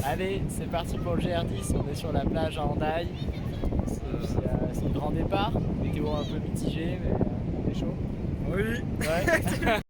Allez, c'est parti pour le GR10, on est sur la plage à Hendaye. C'est le grand départ, météo un peu mitigée, mais on est chaud. Oui. Ouais.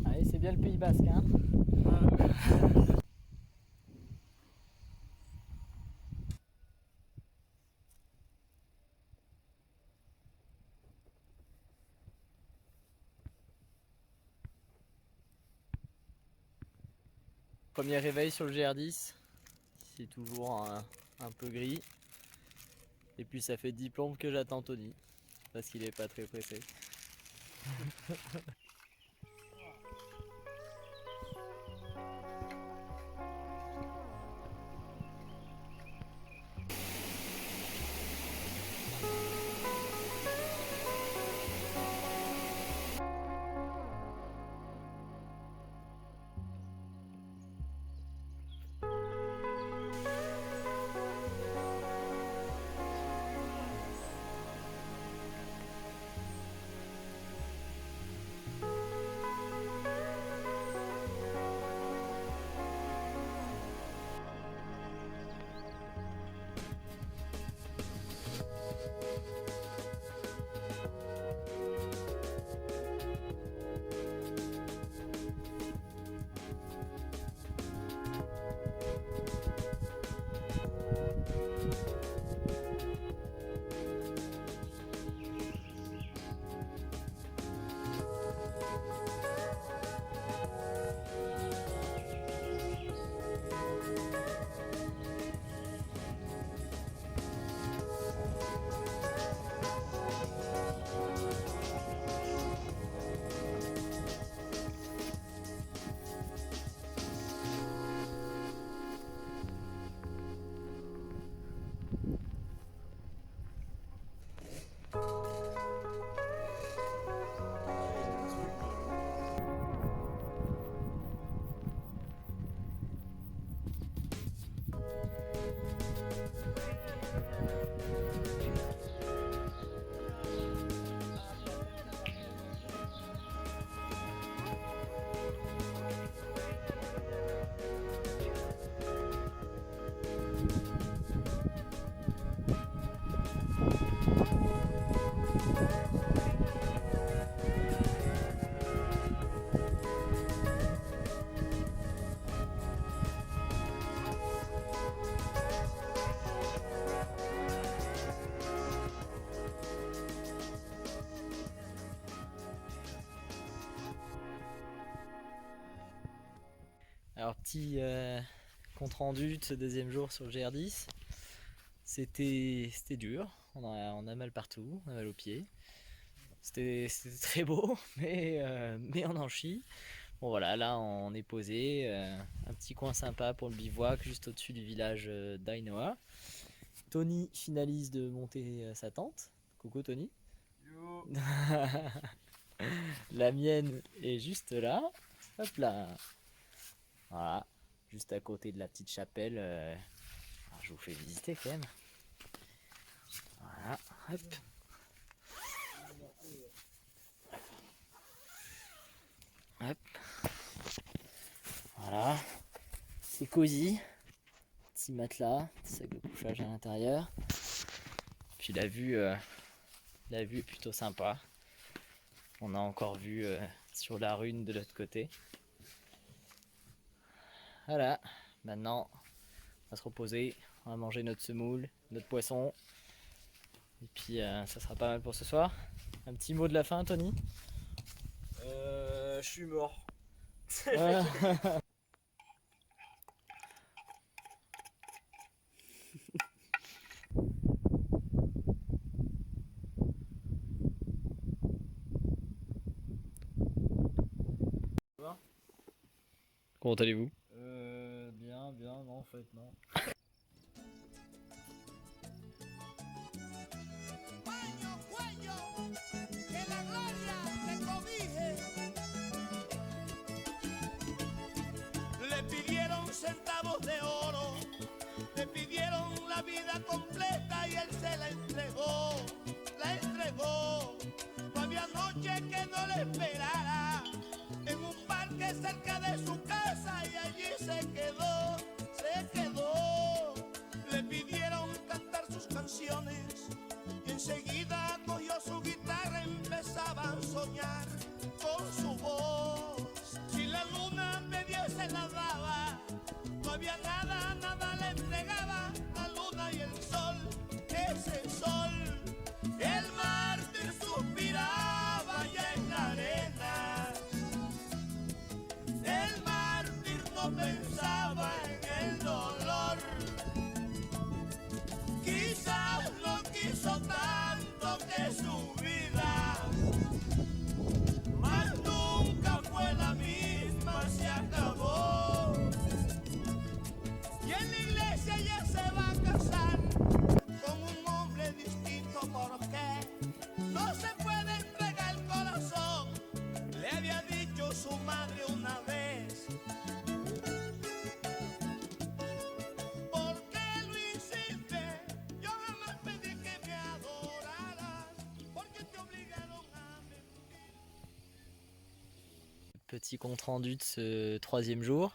Allez, c'est bien le Pays Basque, hein. Premier réveil sur le GR10, c'est toujours un peu gris. Et puis ça fait 10 plombes que j'attends Tony, parce qu'il est pas très pressé. Alors petit compte rendu de ce deuxième jour sur le GR10. C'était dur, on a mal partout, on a mal aux pieds. C'était très beau, mais on en chie. Bon voilà, là on est posé, un petit coin sympa pour le bivouac juste au-dessus du village d'Ainoa. Tony finalise de monter sa tente. Coucou Tony. Yo. La mienne est juste là. Hop là. Voilà, juste à côté de la petite chapelle. Je vous fais visiter quand même. Voilà, hop. Hop. Voilà. C'est cosy. Petit matelas, petit sac de couchage à l'intérieur. Puis la vue est plutôt sympa. On a encore vue sur la Rhune de l'autre côté. Voilà, maintenant on va se reposer, on va manger notre semoule, notre poisson. Et puis ça sera pas mal pour ce soir. Un petit mot de la fin, Tony? Je suis mort. Ouais. Comment allez-vous? Bien, non, en fait, non. Le pidieron centavos de oro, le pidieron la vida completa y él se la entregó, la entregó. No había noche que no le esperara, en un parque cerca de su casa y allí se quedó, se quedó. Le pidieron cantar sus canciones y enseguida cogió su guitarra, empezaba a soñar con su voz. Si la luna medio se la daba, no había nada, nada le entregaba la luna y el sol, ese sol. El mártir suspiraba allá en la arena, el mártir no pensaba en el dolor. Quizás no quiso tanto que su vida, mas nunca fue la misma, se acabó. Y en la iglesia ya se va a casar con un hombre distinto, porque no se puede entregar el corazón, le había dicho su madre una vez. ¿Por qué lo hiciste? Yo jamás pedí que me adoraras, porque te obligaron a mentir. Petit compte rendu de ce troisième jour.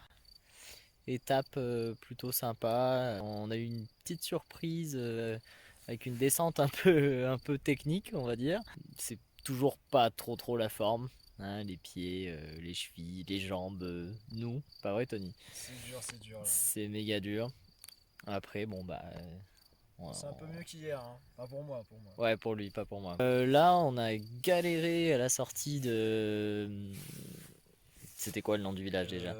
Étape plutôt sympa. On a eu une petite surprise avec une descente un peu technique, on va dire. C'est toujours pas trop la forme. Hein, les pieds, les chevilles, les jambes, nous. Pas vrai, Tony? C'est dur là. C'est méga dur. Après, bon bah. C'est un peu mieux qu'hier, hein. Pas pour moi, Ouais, pour lui, pas pour moi. Là, on a galéré à la sortie de. C'était quoi le nom du village déjà?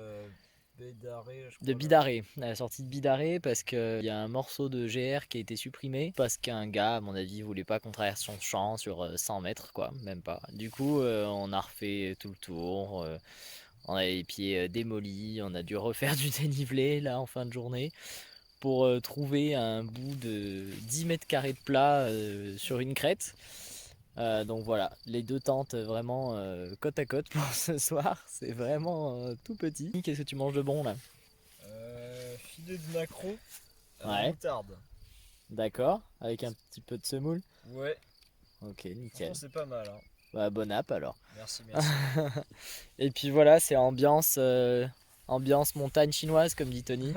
Bédaré, je crois. De Bidarré, à la sortie de Bidarré, parce qu'il y a un morceau de GR qui a été supprimé parce qu'un gars, à mon avis, voulait pas qu'on traverse son champ sur 100 mètres, quoi, même pas. Du coup, on a refait tout le tour, on a les pieds démolis, on a dû refaire du dénivelé là en fin de journée pour trouver un bout de 10 mètres carrés de plat sur une crête. Donc voilà, les deux tentes vraiment côte à côte pour ce soir. C'est vraiment tout petit. Qu'est-ce que tu manges de bon là? Filet de maquereau à la Ouais. moutarde. D'accord, avec un petit peu de semoule. Ouais, Ok, nickel. franchement, c'est pas mal, hein. Bah, bon app alors. Merci. Et puis voilà, c'est ambiance montagne chinoise comme dit Tony.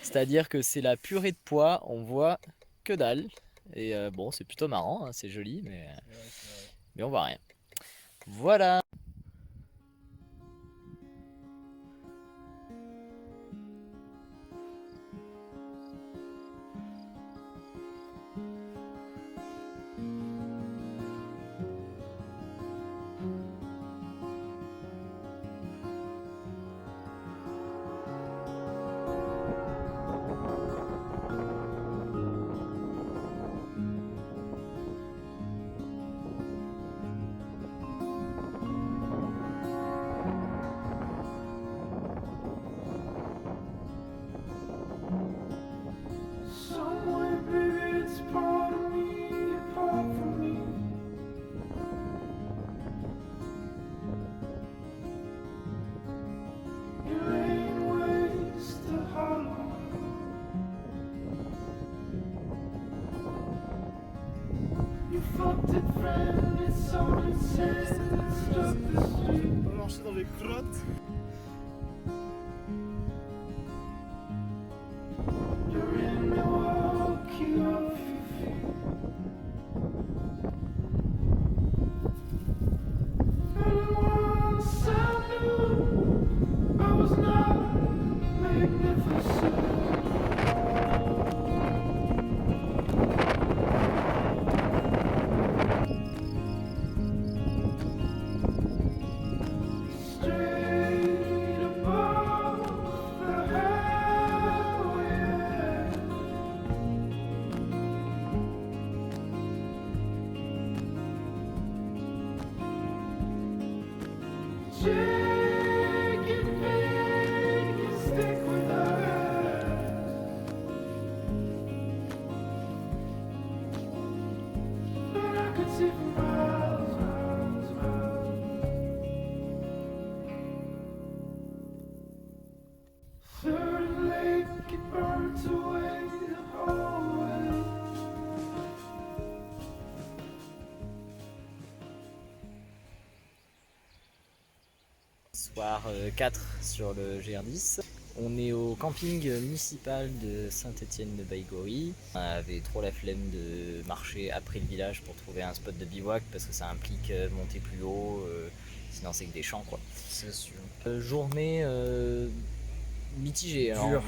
C'est-à-dire que c'est la purée de pois, on voit que dalle. Et bon, c'est plutôt marrant, hein, c'est joli, mais on voit rien. Voilà. On va marcher dans les grottes. Soir 4 sur le GR10. On est au camping municipal de Saint-Étienne-de-Baïgorry. On avait trop la flemme de marcher après le village pour trouver un spot de bivouac parce que ça implique monter plus haut, sinon c'est que des champs quoi. C'est sûr. Journée mitigée. Dure.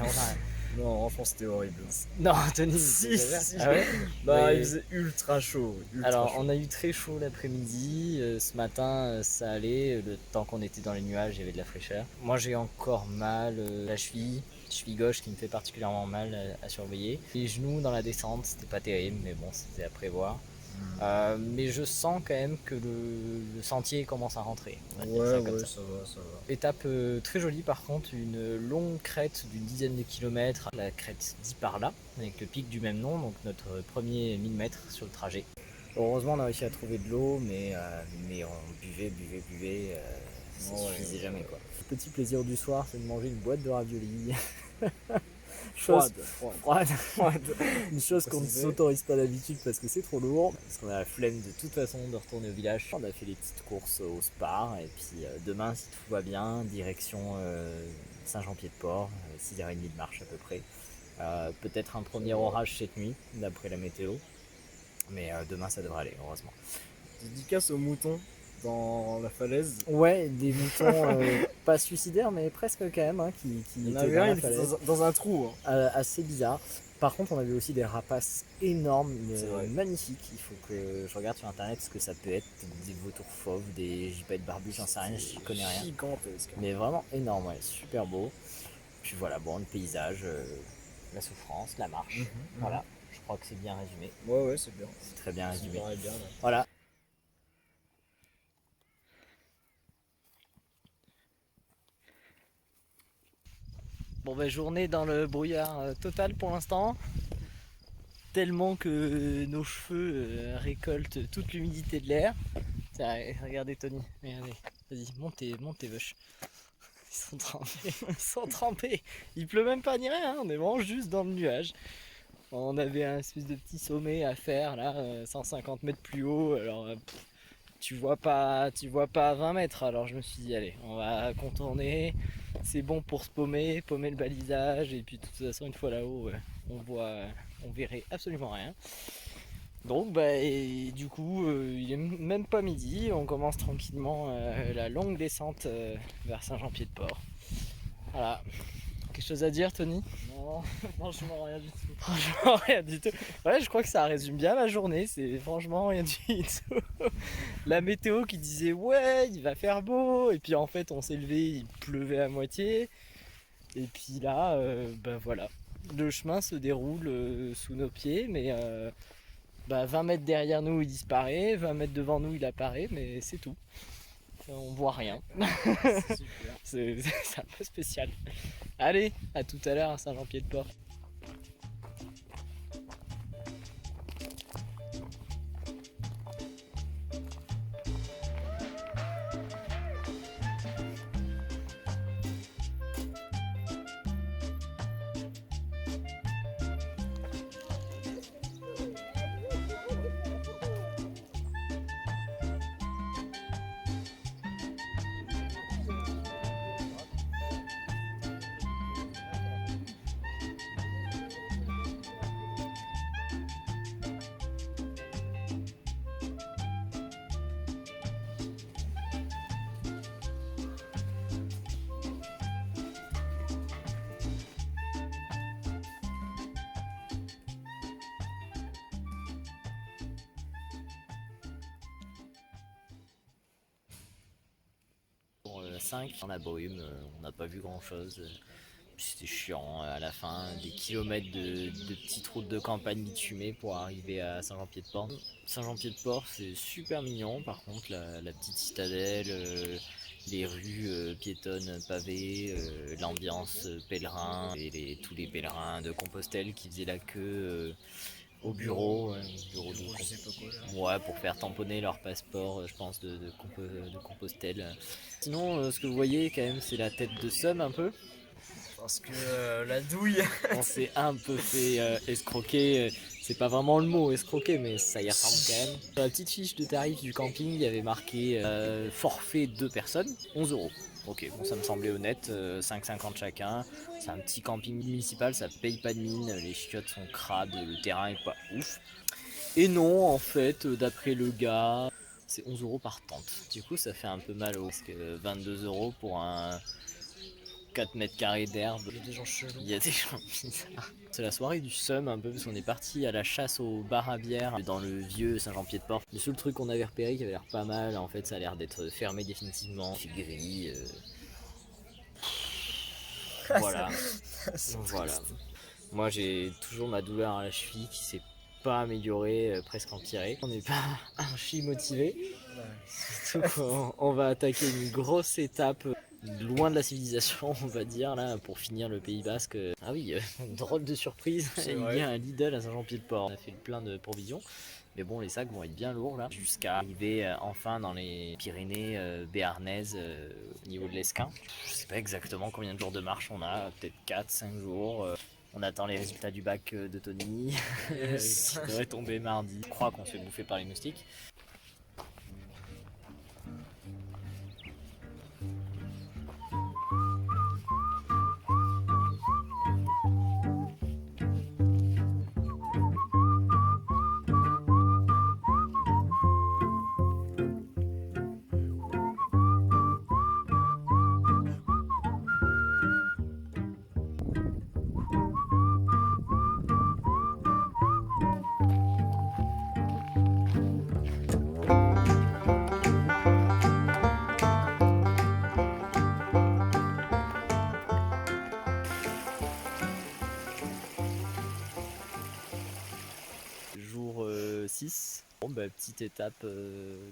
Enfin, Non, franchement, c'était horrible. non, Tony, Si, t'exagères. si. Ah ouais. Bah, Ouais. il faisait ultra chaud. Alors, on a eu très chaud l'après-midi. Ce matin, ça allait. Le temps qu'on était dans les nuages, il y avait de la fraîcheur. Moi, j'ai encore mal la cheville gauche qui me fait particulièrement mal à surveiller. Les genoux dans la descente, c'était pas terrible, mais bon, c'était à prévoir. Mais je sens quand même que le sentier commence à rentrer. On va dire ça comme ça. ça va, ça va. Étape très jolie par contre, une longue crête d'une dizaine de kilomètres, la crête dit par là, avec le pic du même nom, donc notre premier 1000 mètres sur le trajet. Heureusement on a réussi à trouver de l'eau, mais on buvait, ça suffisait jamais quoi. Le petit plaisir du soir, c'est de manger une boîte de raviolis. Froide. Froide. Une chose qu'on ne Préciser. s'autorise pas d'habitude parce que c'est trop lourd, parce qu'on a la flemme de toute façon de retourner au village. On a fait les petites courses au Spar et puis demain si tout va bien, direction Saint-Jean-Pied-de-Port, 6h30 de marche à peu près. Peut-être un premier orage cette nuit d'après la météo, mais demain ça devrait aller heureusement. Dédicace aux moutons dans la falaise. Ouais, des moutons pas suicidaires mais presque quand même, hein, qui Il y en étaient avait dans un, la il était falaise. dans un trou. Hein. Assez bizarre. Par contre, on avait aussi des rapaces énormes, C'est vrai. magnifiques. Il faut que je regarde sur internet ce que ça peut être. Des vautours fauves, des gibets de barbu, j'en sais rien, je connais rien. Gigantesque. Mais vraiment énorme, ouais, super beau. Puis voilà, bon, le paysage, la souffrance, la marche. Voilà, je crois que c'est bien résumé. Ouais, c'est bien. C'est très bien Ça résumé. me paraît bien, là. Voilà. Bon bah journée dans le brouillard total pour l'instant. Tellement que nos cheveux récoltent toute l'humidité de l'air. Tiens, regardez Tony, regardez. Vas-y, monte tes vaches. Ils sont trempés, ils sont trempés. Il pleut même pas ni rien, on est vraiment juste dans le nuage. On avait un espèce de petit sommet à faire là, 150 mètres plus haut. Alors tu vois pas à 20 mètres. Alors je me suis dit allez, on va contourner. C'est bon pour se paumer le balisage. Et puis de toute façon une fois là-haut, on verrait absolument rien. Donc bah et du coup il est même pas midi, on commence tranquillement la longue descente vers Saint-Jean-Pied-de-Port. Voilà. Quelque chose à dire Tony? Non, franchement, rien du tout. Franchement rien du tout. Ouais, je crois que ça résume bien la journée, c'est franchement rien du tout. La météo qui disait ouais il va faire beau, et puis en fait on s'est levé, il pleuvait à moitié. Et puis là, bah voilà, le chemin se déroule sous nos pieds, mais 20 mètres derrière nous il disparaît, 20 mètres devant nous il apparaît, mais c'est tout. On voit rien. C'est super. C'est un peu spécial. Allez, à tout à l'heure à Saint-Jean-Pied-de-Port. 5 dans la brume, on n'a pas vu grand chose. C'était chiant à la fin, des kilomètres de petites routes de campagne bitumées pour arriver à Saint-Jean-Pied-de-Port. Saint-Jean-Pied-de-Port c'est super mignon, par contre la petite citadelle, les rues piétonnes pavées, l'ambiance pèlerin et tous les pèlerins de Compostelle qui faisaient la queue au bureau, Je sais pas quoi là. ouais, pour faire tamponner leur passeport, je pense, de Compostelle. Sinon, ce que vous voyez quand même, c'est la tête de Somme un peu. Parce que la douille. On s'est un peu fait escroquer. C'est pas vraiment le mot escroquer, mais ça y ressemble quand même. Sur la petite fiche de tarif du camping, il y avait marqué forfait 2 personnes, 11 euros. Ok, bon, ça me semblait honnête, 5,50 chacun. C'est un petit camping municipal, ça paye pas de mine, les chiottes sont crades, le terrain est pas ouf. Et non, en fait, d'après le gars, c'est 11 euros par tente. Du coup, ça fait un peu mal parce que 22 euros pour un 4 mètres carrés d'herbe. Il y a des gens chelous. Il y a des gens bizarres. C'est la soirée du seum un peu parce qu'on est parti à la chasse au bar à bière dans le vieux Saint-Jean-Pied-de-Port. Le seul truc qu'on avait repéré qui avait l'air pas mal, en fait ça a l'air d'être fermé définitivement. C'est gris. Voilà. Voilà. Moi j'ai toujours ma douleur à la cheville qui s'est pas améliorée, presque empirée. On n'est pas archi motivé. Surtout qu'on va attaquer une grosse étape loin de la civilisation, on va dire, là, pour finir le Pays Basque. Ah oui, drôle de surprise, il y a un Lidl à Saint-Jean-Pied-de-Port. On a fait le plein de provisions, mais bon, les sacs vont être bien lourds là, jusqu'à arriver enfin dans les Pyrénées béarnaises au niveau de l'Esquin. Je sais pas exactement combien de jours de marche on a, peut-être 4-5 jours. On attend les résultats du bac de Tony, qui devrait tomber mardi. Je crois qu'on se fait bouffer par les moustiques. Jour 6. Bon, bah, petite étape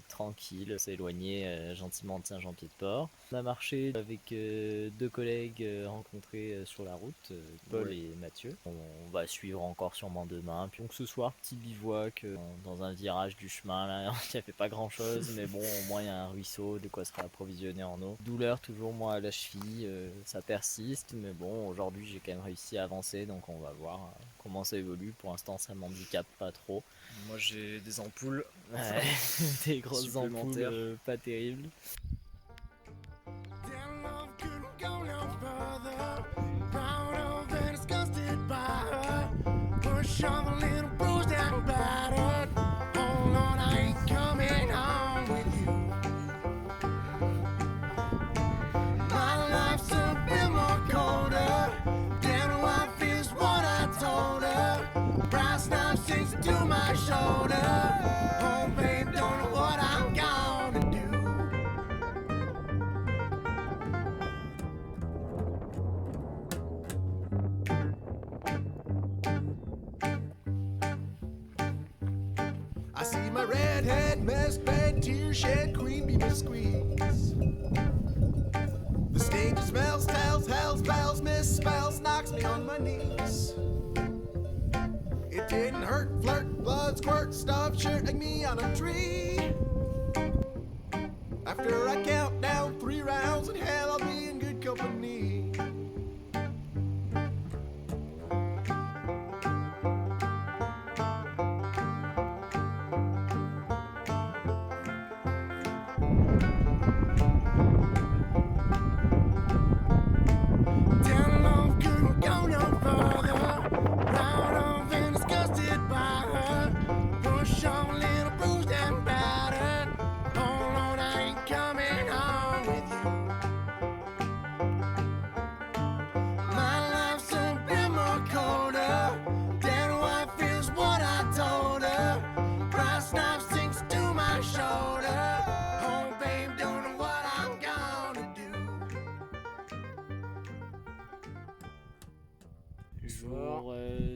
tranquille, s'éloigner gentiment de Saint-Jean-Pied-de-Port. On a marché avec 2 collègues rencontrés sur la route, Paul et Mathieu. On va suivre encore sûrement demain. Puis donc ce soir, petit bivouac dans un virage du chemin. Là, il n'y avait pas grand chose, mais bon, au moins il y a un ruisseau, de quoi se approvisionner en eau. Douleur toujours moi à la cheville, ça persiste, mais bon, aujourd'hui j'ai quand même réussi à avancer, donc on va voir comment ça évolue. Pour l'instant, ça m'handicape pas trop. Moi j'ai des ampoules. Ouais, des grosses Supplémentaires. ampoules pas terribles. Damn love couldn't go no further. Proud of and disgusted by her. Push on a little bruised and battered. Oh Lord, I ain't coming home with you. My life's a bit more colder. Damn, I feels what I told her. Brass knife sinks to my shoulder. Oh babe, don't know what I'm gonna do. I see my redhead, masked bed, tear shed, queen bee squeeze. The stage smells, tells, hells, bells, misspells, knocks me on my knees. It didn't hurt, flirt, blood squirt, stuff, shirt like me on a tree. After I count down 3 rounds in hell, I'll be in good company. Down love couldn't go no further. Proud of and disgusted by her. Push on a little bruised and battered.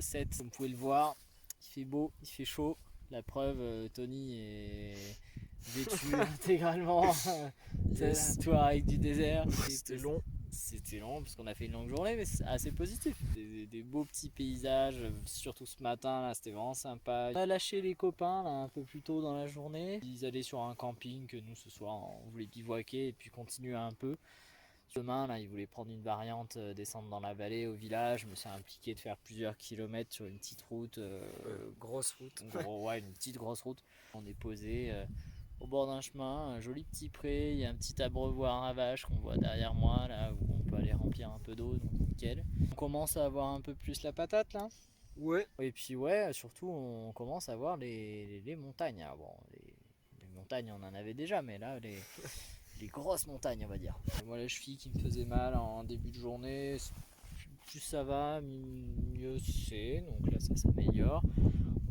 7, comme vous pouvez le voir, il fait beau, il fait chaud. La preuve, Tony est vêtu intégralement. Yes. Touareg du désert. C'était long. C'était long parce qu'on a fait une longue journée, mais c'est assez positif. Des beaux petits paysages, surtout ce matin là, c'était vraiment sympa. On a lâché les copains là, un peu plus tôt dans la journée. Ils allaient sur un camping que nous ce soir on voulait bivouaquer et puis continuer un peu. Demain là, ils voulaient prendre une variante, descendre dans la vallée au village. Je me suis impliqué de faire plusieurs kilomètres sur une petite route. Grosse route. Ouais, une petite grosse route. On est posé au bord d'un chemin, un joli petit pré, il y a un petit abreuvoir à vaches qu'on voit derrière moi là où on peut aller remplir un peu d'eau, donc nickel. On commence à avoir un peu plus la patate là. Ouais. Et puis ouais, surtout on commence à voir les montagnes. Alors, bon, les montagnes on en avait déjà, mais là les grosses montagnes on va dire. Et moi la cheville qui me faisait mal en début de journée, plus ça va, mieux c'est, donc là ça s'améliore.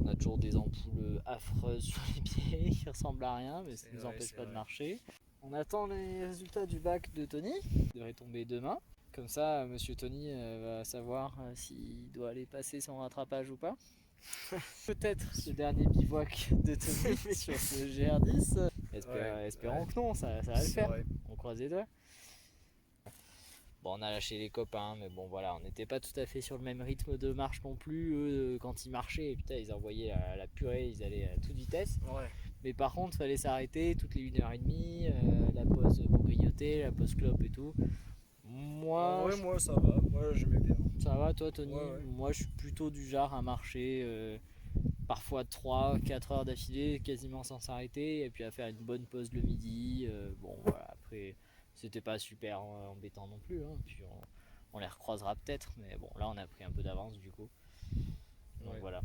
On a toujours des ampoules affreuses sur les pieds qui ressemblent à rien, mais ça ne nous empêche pas de marcher. On attend les résultats du bac de Tony, il devrait tomber demain. Comme ça, monsieur Tony va savoir s'il doit aller passer son rattrapage ou pas. Peut-être le dernier bivouac de Tony sur ce GR10. Espérons que non, ça va le faire. Vrai. On croise les doigts. Bon, on a lâché les copains, mais bon voilà, on n'était pas tout à fait sur le même rythme de marche non plus. Eux, quand ils marchaient, putain, ils envoyaient la purée, ils allaient à toute vitesse. Ouais. Mais par contre, fallait s'arrêter toutes les 1h30, la pause pour grignoter, la pause clope et tout. Moi, Ouais, moi ça va, moi j'aimais bien. ça va toi Tony? Ouais. Moi je suis plutôt du genre à marcher parfois 3-4 heures d'affilée, quasiment sans s'arrêter, et puis à faire une bonne pause le midi. Bon voilà, après c'était pas super embêtant non plus, hein. Puis on les recroisera peut-être, mais bon là on a pris un peu d'avance du coup. Donc Ouais. voilà.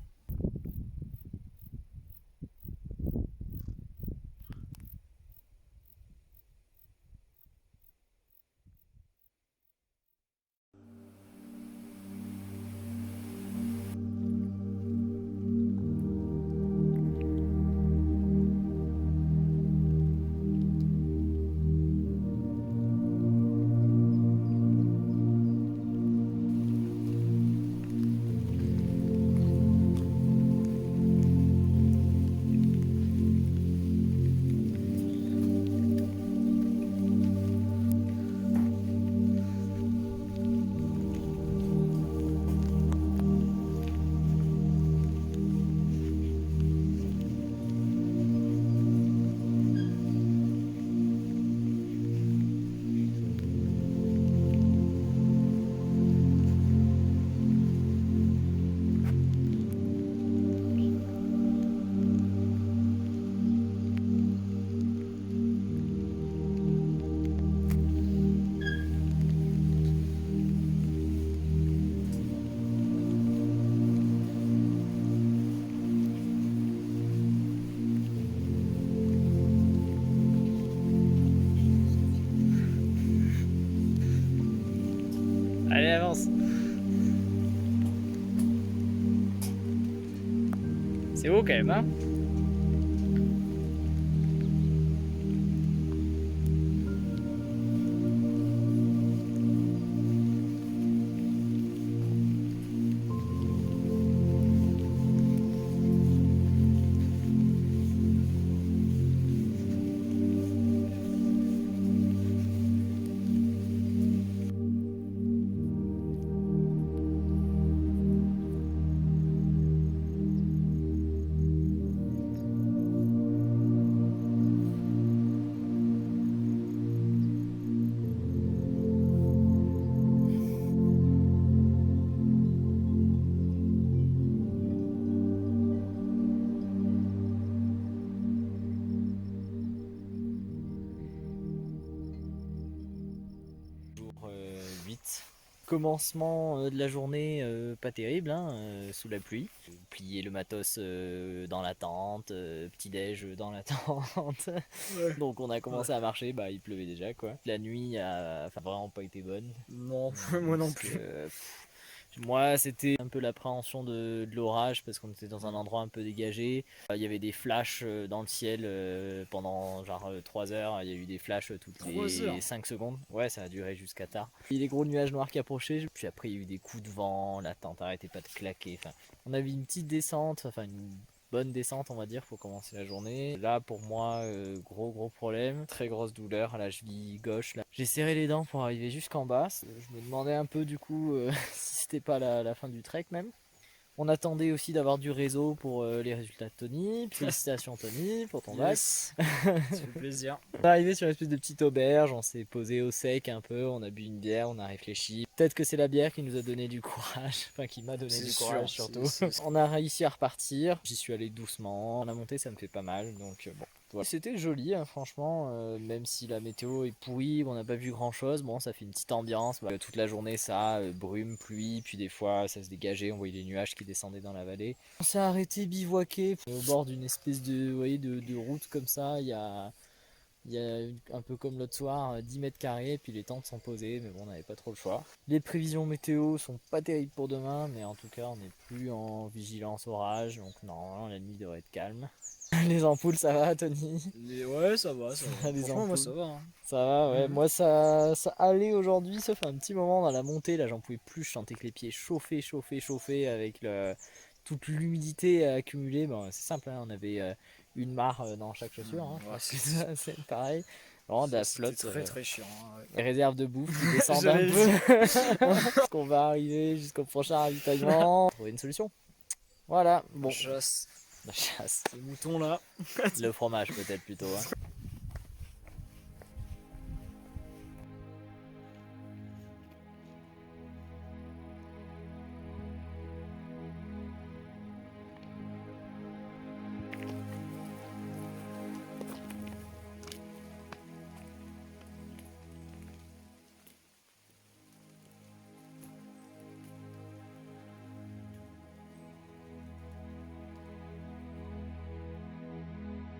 Allez, avance. C'est haut quand même, hein? Jour 8. Commencement de la journée pas terrible, hein, sous la pluie. Plier le matos dans la tente, petit déj dans la tente. Ouais. Donc on a commencé à marcher, bah il pleuvait déjà quoi. La nuit a vraiment pas été bonne. Non, moi non Parce plus. que, Moi, c'était un peu l'appréhension de l'orage parce qu'on était dans un endroit un peu dégagé. Il y avait des flashs dans le ciel pendant genre 3 heures. Il y a eu des flashs toutes 3 les heures. 5 secondes. Ouais, ça a duré jusqu'à tard. Il y a des gros nuages noirs qui approchaient. Puis après, il y a eu des coups de vent. La tente arrêtait pas de claquer. Enfin, on avait une petite descente, enfin une bonne descente, on va dire, pour commencer la journée. Là, pour moi, gros problème. Très grosse douleur à la cheville gauche. Là. J'ai serré les dents pour arriver jusqu'en bas. Je me demandais un peu du coup si c'était pas la fin du trek même. On attendait aussi d'avoir du réseau pour les résultats de Tony. Félicitations Tony pour ton bac. Yes. Ça fait plaisir. On est arrivé sur une espèce de petite auberge, on s'est posé au sec un peu, on a bu une bière, on a réfléchi. Peut-être que c'est la bière qui nous a donné du courage, enfin qui m'a donné C'est du sûr, courage surtout. c'est- On a réussi à repartir, j'y suis allé doucement. La montée ça me fait pas mal, donc bon. Voilà. C'était joli, hein, franchement, même si la météo est pourrie, on n'a pas vu grand chose, bon ça fait une petite ambiance. Toute la journée ça, brume, pluie, puis des fois ça se dégageait, on voyait les nuages qui descendaient dans la vallée. On s'est arrêté bivouaquer au bord d'une espèce de, vous voyez, de route comme ça, il y a un peu comme l'autre soir, 10 mètres carrés, et puis les tentes sont posées, mais bon, on n'avait pas trop le choix. Les prévisions météo sont pas terribles pour demain, mais en tout cas, on n'est plus en vigilance orage, donc normalement, la nuit devrait être calme. Les ampoules, ça va, Tony? Ouais, ça va, ça va. Les Franchement, moi, ampoules. ça va. Hein. Ça va, ouais. Mhm. Moi, ça allait aujourd'hui, sauf un petit moment dans la montée, là, j'en pouvais plus, je sentais que les pieds chauffaient avec toute l'humidité accumulée. Bon, c'est simple, hein, on avait une mare dans chaque chaussure, hein, je Ouais, pense que ça, c'est pareil. Vraiment de la c'était flotte. très chiant. Hein, ouais. Les réserves de bouffe qui descendent un J'allais peu. Parce qu'on va arriver jusqu'au prochain ravitaillement. Trouver une solution. Voilà, bon. Chasse. La chasse. Ces moutons là. Le fromage peut-être plutôt. Hein.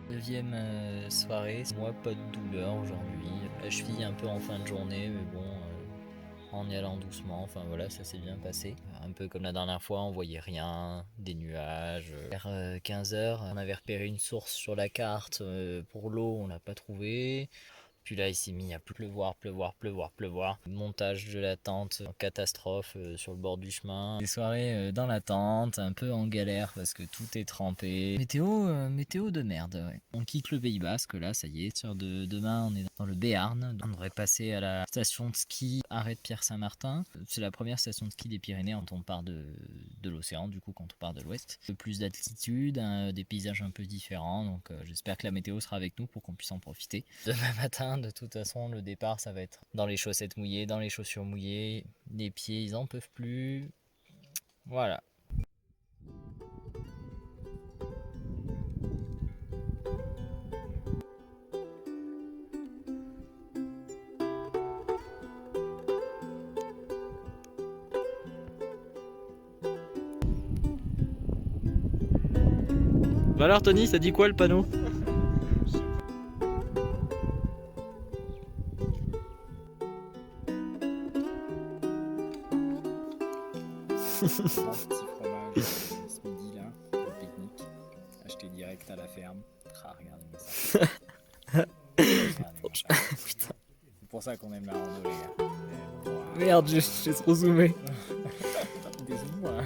Deuxième soirée, moi pas de douleur aujourd'hui. La cheville un peu en fin de journée, mais bon, en y allant doucement, enfin voilà, ça s'est bien passé. Un peu comme la dernière fois, on voyait rien, des nuages. Vers 15h, on avait repéré une source sur la carte pour l'eau, on l'a pas trouvée. Puis là, il s'est mis à pleuvoir. Montage de la tente en catastrophe sur le bord du chemin. Des soirées dans la tente, un peu en galère parce que tout est trempé. Météo de merde, ouais. On quitte le Pays Basque, là, ça y est. Demain, on est dans le Béarn. On devrait passer à la station de ski Arrêt de Pierre-Saint-Martin. C'est la première station de ski des Pyrénées quand on part de l'océan, du coup, quand on part de l'ouest. Plus d'altitude, des paysages un peu différents. Donc, j'espère que la météo sera avec nous pour qu'on puisse en profiter. Demain matin, de toute façon, le départ, ça va être dans les chaussettes mouillées, dans les chaussures mouillées. Les pieds, ils en peuvent plus. Voilà. Bah alors Tony, ça dit quoi le panneau? Un petit fromage ce midi là, pour le pique-nique. Acheté direct à la ferme. Ah, regardez ça. Regardez ça. C'est pour ça qu'on aime la rando, les gars. Merde, j'ai trop zoomé. Désolé-moi.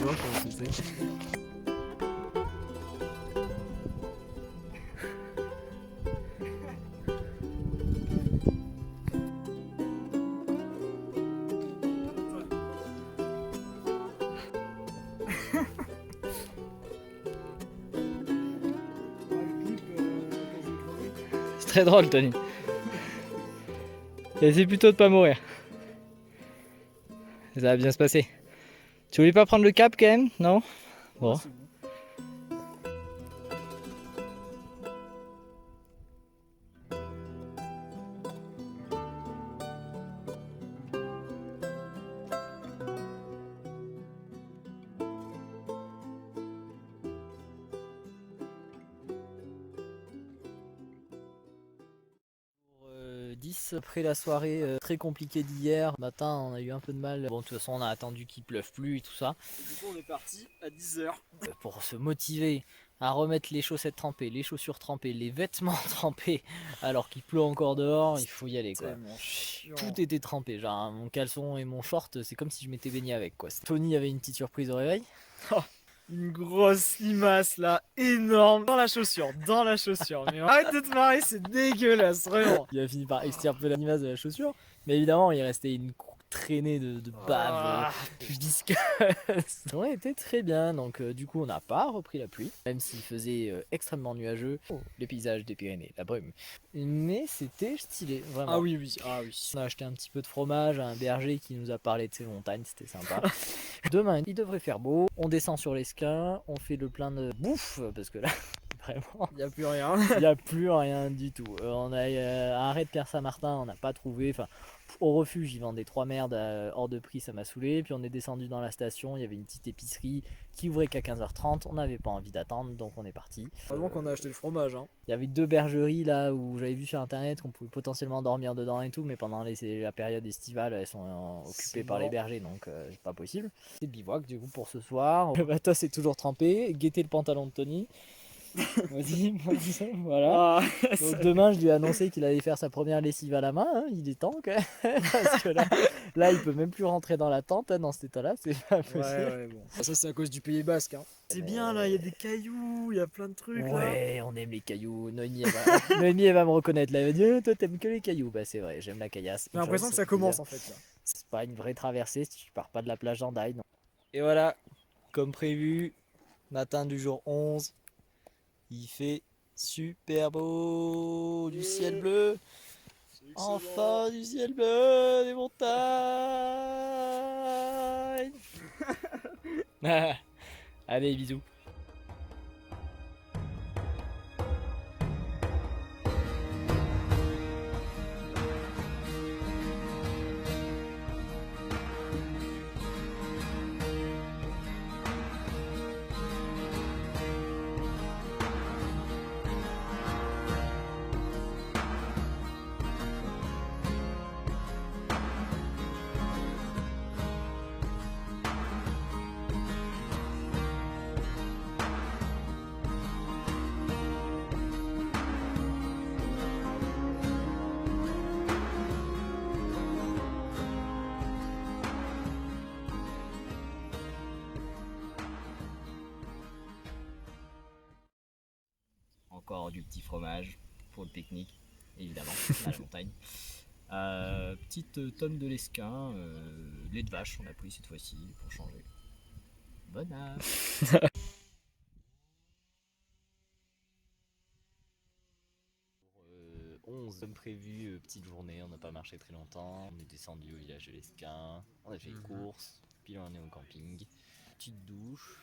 Bon, je sais. C'est très drôle, Tony. Essaye plutôt de pas mourir. Ça va bien se passer. Tu voulais pas prendre le cap quand même? Non? Bon. 10. Après la soirée très compliquée d'hier, matin on a eu un peu de mal. Bon, de toute façon on a attendu qu'il pleuve plus et tout ça. Du coup, on est parti à 10h. Pour se motiver à remettre les chaussettes trempées, les chaussures trempées, les vêtements trempés, alors qu'il pleut encore dehors, il faut y aller quoi. Tellement chiant. Tout était trempé, genre mon caleçon et mon short, c'est comme si je m'étais baigné avec quoi. Tony avait une petite surprise au réveil. Une grosse limace là, énorme, dans la chaussure, Mais arrête de te marrer, c'est dégueulasse, vraiment. Il a fini par extirper la limace de la chaussure, mais évidemment il restait une traînée de bave visqueuse. On était très bien, donc du coup on n'a pas repris la pluie, même s'il faisait extrêmement nuageux. Les paysages des Pyrénées, la brume. Mais c'était stylé, vraiment. Ah oui. On a acheté un petit peu de fromage à un berger qui nous a parlé de ses montagnes, c'était sympa. Demain, il devrait faire beau. On descend sur l'Esquin, on fait le plein de bouffe, parce que là, vraiment, Il n'y a plus rien. il n'y a plus rien du tout. On a arrêt de Pierre Saint-Martin, on n'a pas trouvé. Enfin, au refuge, ils vendaient 3 merdes hors de prix, ça m'a saoulé. Puis on est descendu dans la station, il y avait une petite épicerie qui ouvrait qu'à 15h30. On n'avait pas envie d'attendre, donc on est parti. Heureusement qu'on a acheté le fromage. Hein. Il y avait 2 bergeries là où j'avais vu sur internet qu'on pouvait potentiellement dormir dedans et tout, mais pendant la période estivale, elles sont occupées par les bergers, donc c'est pas possible. C'est bivouac du coup pour ce soir. Le matos est toujours trempé. Guettez le pantalon de Tony. Vas-y, voilà. Donc demain, je lui ai annoncé qu'il allait faire sa première lessive à la main. Hein. Il est temps quand même. Parce que là, il peut même plus rentrer dans la tente hein, dans cet état-là. C'est pas possible. Ouais, bon. Ça, c'est à cause du Pays Basque. Hein. C'est bien là, il y a des cailloux, il y a plein de trucs. Ouais, on aime les cailloux. Noémie, elle va me reconnaître. Là, elle va dire toi, t'aimes que les cailloux. Bah, c'est vrai, j'aime la caillasse. J'ai l'impression que ça commence en fait. Là. C'est pas une vraie traversée si tu pars pas de la plage d'Andaille. Et voilà, comme prévu, matin du jour 11. Il fait super beau, du ciel bleu, enfin du ciel bleu, des montagnes. Allez, bisous. Encore du petit fromage pour le pique-nique, évidemment, à la montagne. Petite tonne de l'esquin, lait de vache, on a pris cette fois-ci pour changer. Bonne app. 11 comme prévu, petite journée, on n'a pas marché très longtemps. On est descendu au village de l'Esquin, on a fait les courses, puis là on est au camping. Petite douche,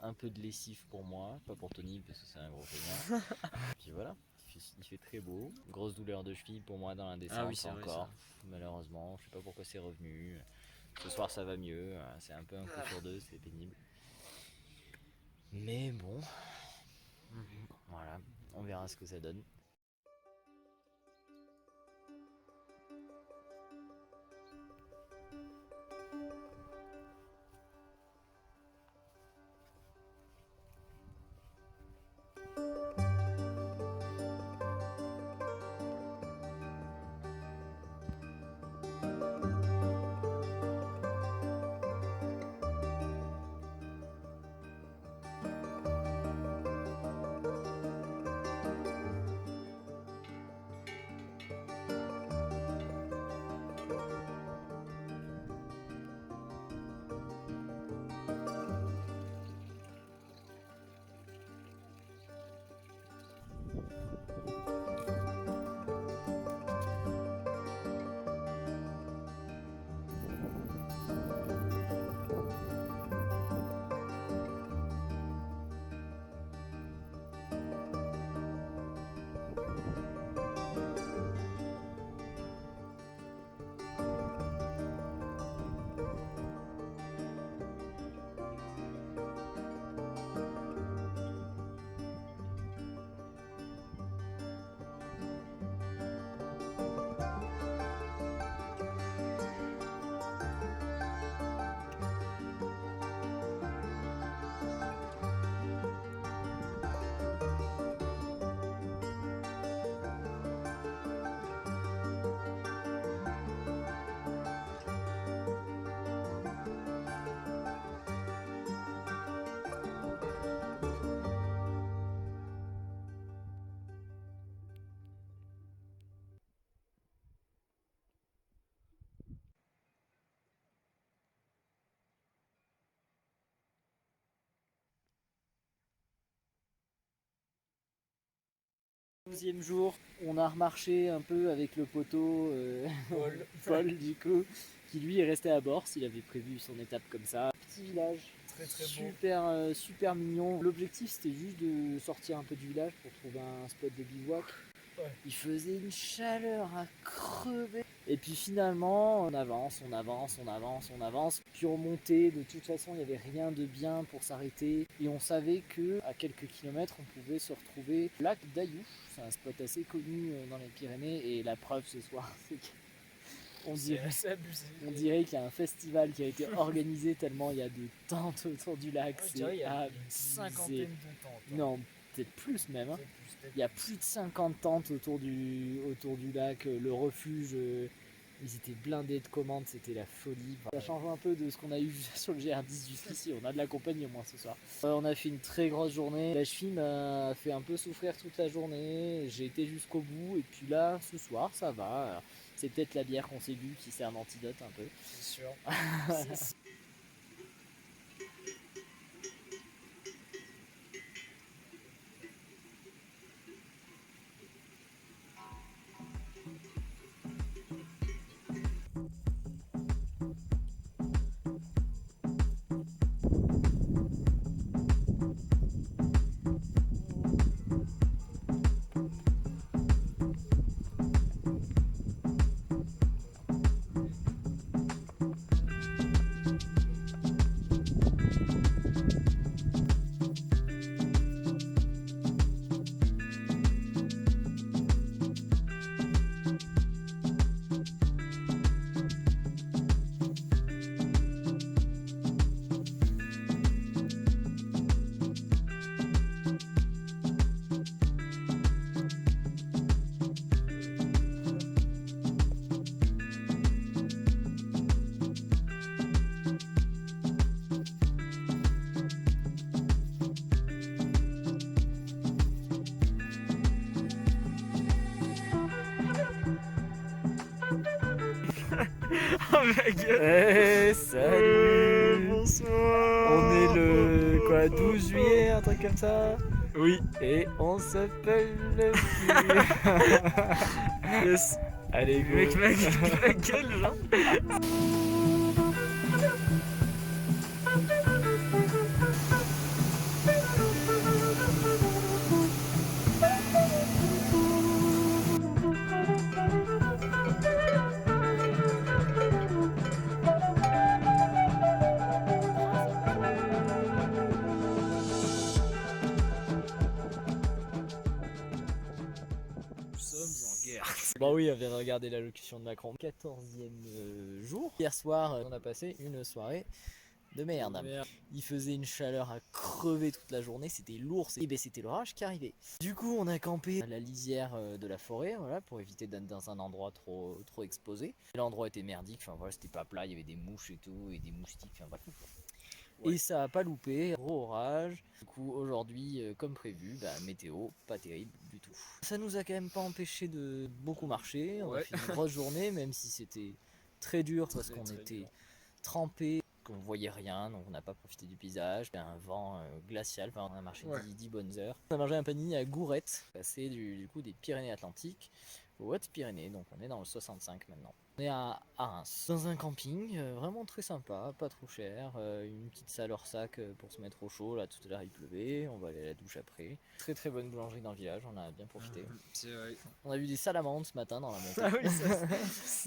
un peu de lessive pour moi, pas pour Tony parce que c'est un gros feignant. Puis voilà, il fait très beau. Grosse douleur de cheville pour moi dans la descente encore. Malheureusement, je sais pas pourquoi c'est revenu. Ce soir ça va mieux, c'est un peu un coup sur deux, c'est pénible. Mais bon, voilà, on verra ce que ça donne. 12e jour, on a remarché un peu avec le poteau Paul du coup, qui lui est resté à Bors, il avait prévu son étape comme ça. Petit village, Très très beau. super, super mignon. L'objectif c'était juste de sortir un peu du village pour trouver un spot de bivouac. Ouais. Il faisait une chaleur à crever. Et puis finalement, on avance. Puis on montait, de toute façon il n'y avait rien de bien pour s'arrêter. Et on savait que à quelques kilomètres, on pouvait se retrouver au lac d'Ayoux. C'est un spot assez connu dans les Pyrénées. Et la preuve ce soir, c'est qu'on dirait, C'est abusé. on dirait qu'il y a un festival qui a été organisé tellement il y a de tentes autour du lac. Je dirais, il y a une abusé. cinquantaine de tentes. Non, peut-être plus même. Hein. Peut-être Il y a plus de 50 tentes autour du lac. Le refuge, ils étaient blindés de commandes, c'était la folie. Ça change un peu de ce qu'on a eu sur le GR10 jusqu'ici. On a de la compagnie au moins ce soir. On a fait une très grosse journée. La cheville m'a fait un peu souffrir toute la journée. J'ai été jusqu'au bout. Et puis là, ce soir, ça va. Alors, c'est peut-être la bière qu'on s'est bu qui sert d'antidote un peu. C'est sûr. Oh ma gueule. Hey, salut. Bonsoir. On est le 12 juillet, un truc comme ça. Oui. Et on s'appelle le Yes. Allez, go. Mec, ma gueule, genre. Nous sommes en guerre. Bon oui, on vient de regarder l'allocution de Macron. 14e jour. Hier soir, on a passé une soirée de merde. Il faisait une chaleur à crever toute la journée, c'était lourd, et ben c'était l'orage qui arrivait. Du coup, on a campé à la lisière de la forêt, voilà, pour éviter d'être dans un endroit trop exposé. L'endroit était merdique, enfin voilà, c'était pas plat, il y avait des mouches et tout, et des moustiques, enfin bref. Ouais. Et ça a pas loupé, gros orage. Du coup, aujourd'hui, comme prévu, météo, pas terrible du tout. Ça nous a quand même pas empêché de beaucoup marcher. On a Ouais. fait une grosse journée, même si c'était très dur parce qu'on Très était dur. trempés, qu'on voyait rien, donc on n'a pas profité du paysage. Il y a un vent glacial, enfin, on a marché Ouais. 10 bonnes heures. On a mangé un panini à Gourette, passé du coup des Pyrénées-Atlantiques aux Hautes-Pyrénées, donc on est dans le 65 maintenant. On est à Reims, dans un camping, vraiment très sympa, pas trop cher, une petite salle hors sac pour se mettre au chaud, là tout à l'heure il pleuvait, on va aller à la douche après. Très très bonne boulangerie dans le village, on a bien profité. C'est vrai. On a vu des salamandres ce matin dans la montée. Ah oui, ça,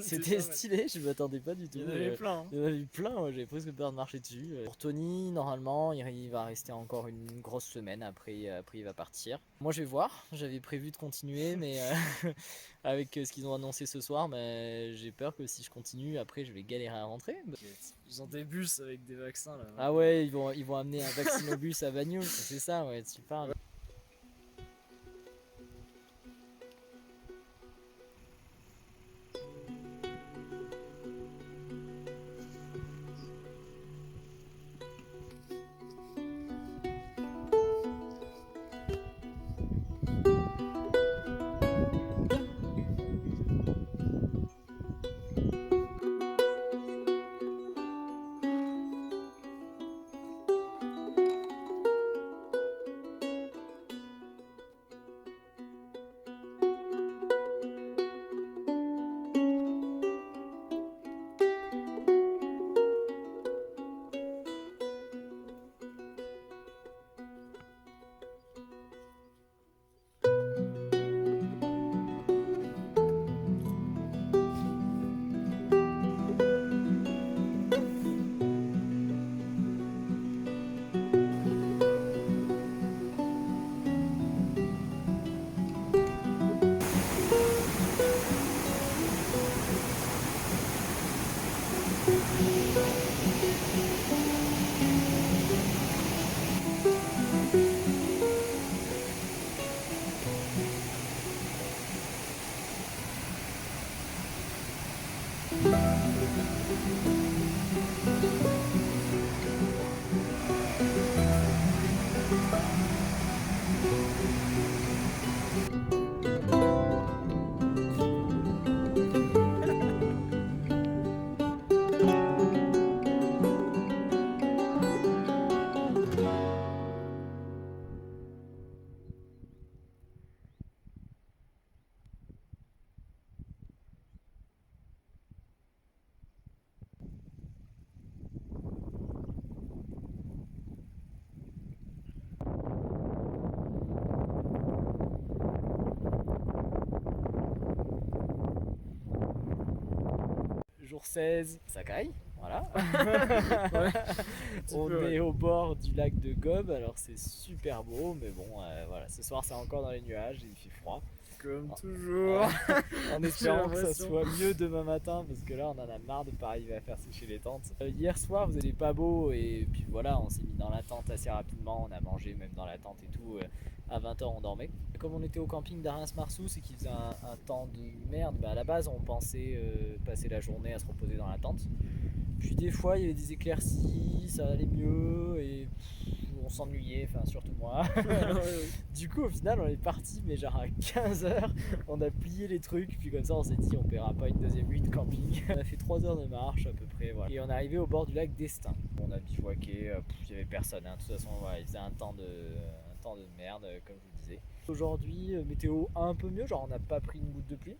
C'était stylé, je m'attendais pas du tout. Il y en avait plein. Hein. Il y en a eu plein, ouais, j'avais presque peur de marcher dessus. Pour Tony, normalement, il va rester encore une grosse semaine, après il va partir. Moi je vais voir, j'avais prévu de continuer, mais avec ce qu'ils ont annoncé ce soir, j'ai peur que si je continue, après je vais galérer à rentrer. Ils ont des bus avec des vaccins là. Ah ouais, ils vont amener un vaccinobus à Bagnols, c'est ça, ouais, tu parles. Jour 16, ça caille, voilà. petit On peu, ouais. est au bord du lac de Gob, alors c'est super beau, mais bon, voilà, ce soir c'est encore dans les nuages, il fait froid. Comme Ah. toujours. En espérant que ça l'impression. soit mieux demain matin, parce que là on en a marre de pas arriver à faire sécher les tentes. Hier soir vous n'étiez pas beau, et puis voilà, on s'est mis dans la tente assez rapidement, on a mangé même dans la tente et tout. À 20h on dormait. Comme on était au camping d'Arins-Marsous et qu'il faisait un temps de merde, à la base on pensait passer la journée à se reposer dans la tente. Puis des fois il y avait des éclaircies, ça allait mieux et on s'ennuyait, enfin surtout moi. Du coup au final on est parti mais genre à 15h, on a plié les trucs, puis comme ça on s'est dit on paiera pas une deuxième nuit de camping. On a fait 3 heures de marche à peu près, voilà. Et on est arrivé au bord du lac d'Estaing. On a bivouaqué, il y avait personne, hein. De toute façon voilà, il faisait un temps de merde comme je vous disais. Aujourd'hui météo un peu mieux, genre on n'a pas pris une goutte de pluie.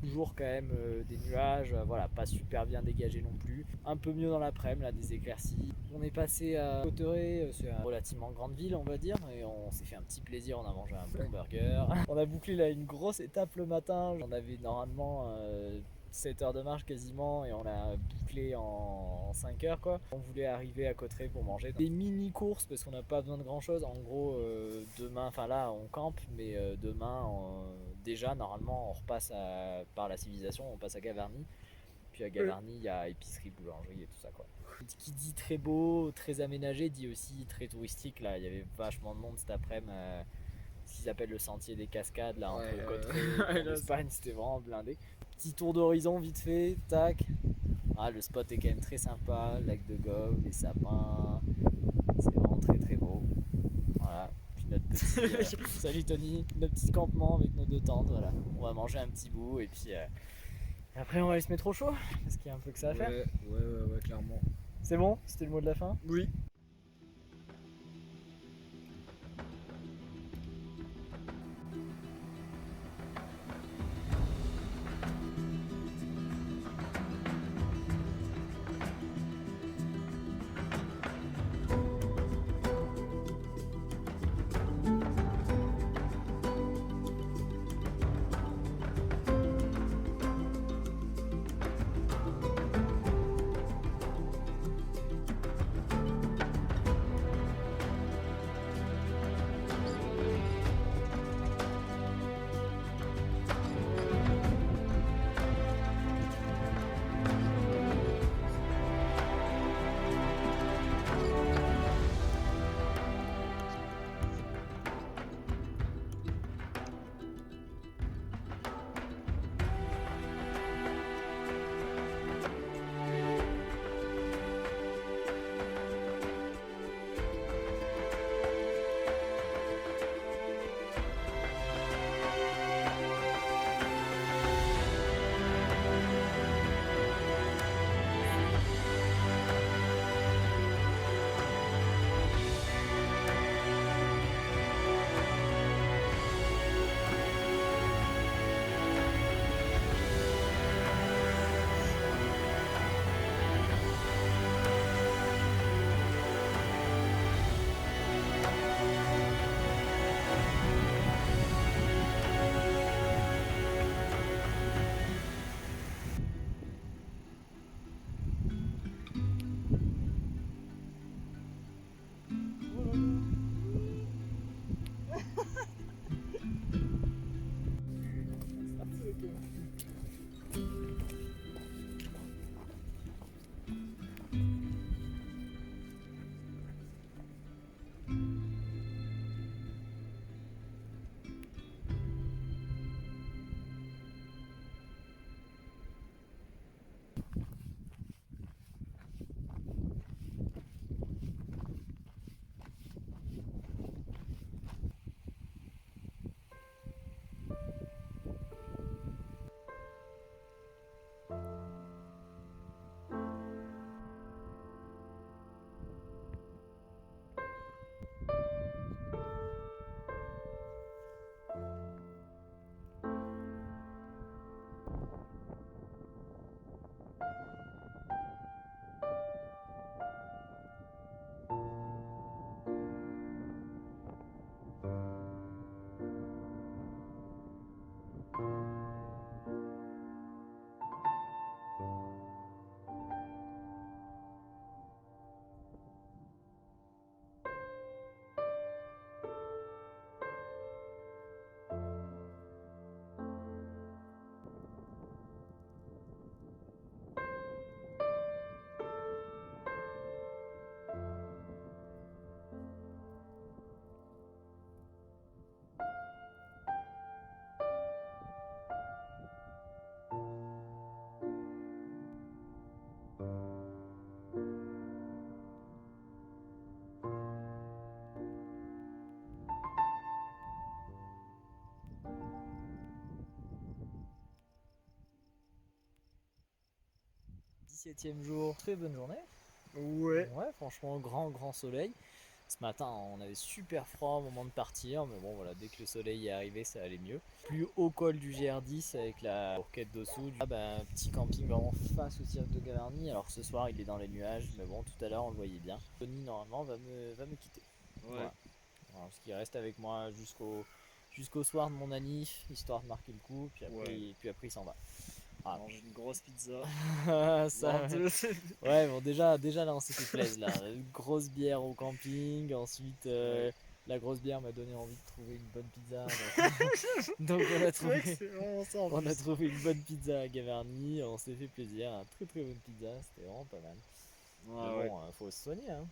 Toujours quand même des nuages, voilà, pas super bien dégagés non plus. Un peu mieux dans l'après-midi, là, des éclaircies. On est passé à Cauterets, c'est une relativement grande ville, on va dire, et on s'est fait un petit plaisir, on a mangé un bon burger. On a bouclé là une grosse étape le matin, on avait normalement 7 heures de marche quasiment, et on l'a bouclé en 5 heures quoi. On voulait arriver à Cauterets pour manger. Des mini courses parce qu'on n'a pas besoin de grand chose. En gros, demain, enfin là on campe, mais demain, déjà normalement on repasse par la civilisation, on passe à Gavarnie. Puis à Gavarnie, il y a épicerie, boulangerie et tout ça quoi. Qui dit très beau, très aménagé, dit aussi très touristique. Là, il y avait vachement de monde cet après-midi. Ce qu'ils appellent le sentier des cascades là entre Cauterets et l'Espagne, c'était vraiment blindé. Petit tour d'horizon vite fait, tac. Ah, le spot est quand même très sympa, lac de Gob, les sapins, c'est vraiment très très beau. Voilà. Puis notre petit salut Tony, notre petit campement avec nos 2 tentes, voilà. On va manger un petit bout et puis après on va aller se mettre au chaud parce qu'il y a un peu que ça à faire. Ouais, clairement. C'est bon? C'était le mot de la fin? Oui. 17e jour, très bonne journée. Ouais. Ouais, franchement, grand soleil. Ce matin, on avait super froid au moment de partir, mais bon, voilà, dès que le soleil est arrivé, ça allait mieux. Plus haut col du GR10 avec la Bourquette d'Ossou. Petit camping vraiment face au cirque de Gavarnie. Alors ce soir, il est dans les nuages, mais bon, tout à l'heure, on le voyait bien. Tony, normalement, va me quitter. Ouais. Voilà. Alors, parce qu'il reste avec moi jusqu'au soir de mon anniv, histoire de marquer le coup, puis après il s'en va. Ah, manger une grosse pizza. Ça, Dans deux. ouais, bon, déjà là, on s'est fait plaisir là. Une grosse bière au camping, ensuite la grosse bière m'a donné envie de trouver une bonne pizza. Donc on a C'est vrai que trouvé, c'est vraiment ça en on a plus. trouvé une bonne pizza à Gavarnie, on s'est fait plaisir, une très bonne pizza, c'était vraiment pas mal. Ah, Mais ouais. bon, faut se soigner, hein.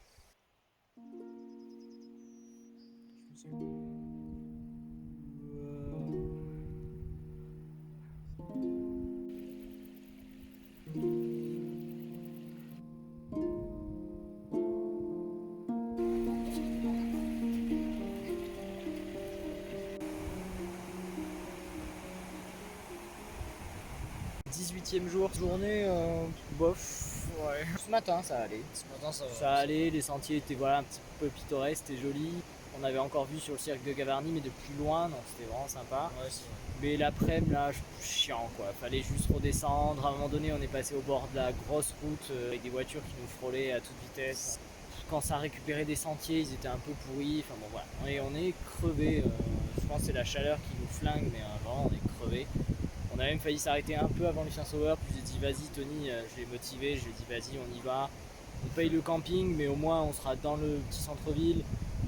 Journée, bof. Ouais. Ce matin, ça allait. Ce matin, ça va. Ça allait, les sentiers étaient voilà, un petit peu pittoresques, c'était joli. On avait encore vu sur le cirque de Gavarnie, mais de plus loin, donc c'était vraiment sympa. Ouais, c'est vrai. Mais l'après-midi, là, chiant quoi. Fallait juste redescendre. À un moment donné, on est passé au bord de la grosse route avec des voitures qui nous frôlaient à toute vitesse. Quand ça récupérait des sentiers, ils étaient un peu pourris. Enfin bon, voilà. Et on est crevé. Je pense que c'est la chaleur qui nous flingue, mais vraiment, on est crevé. On a même failli s'arrêter un peu avant Lucien Sauveur, puis j'ai dit vas-y Tony, je l'ai motivé, je lui ai dit vas-y on y va. On paye le camping mais au moins on sera dans le petit centre-ville,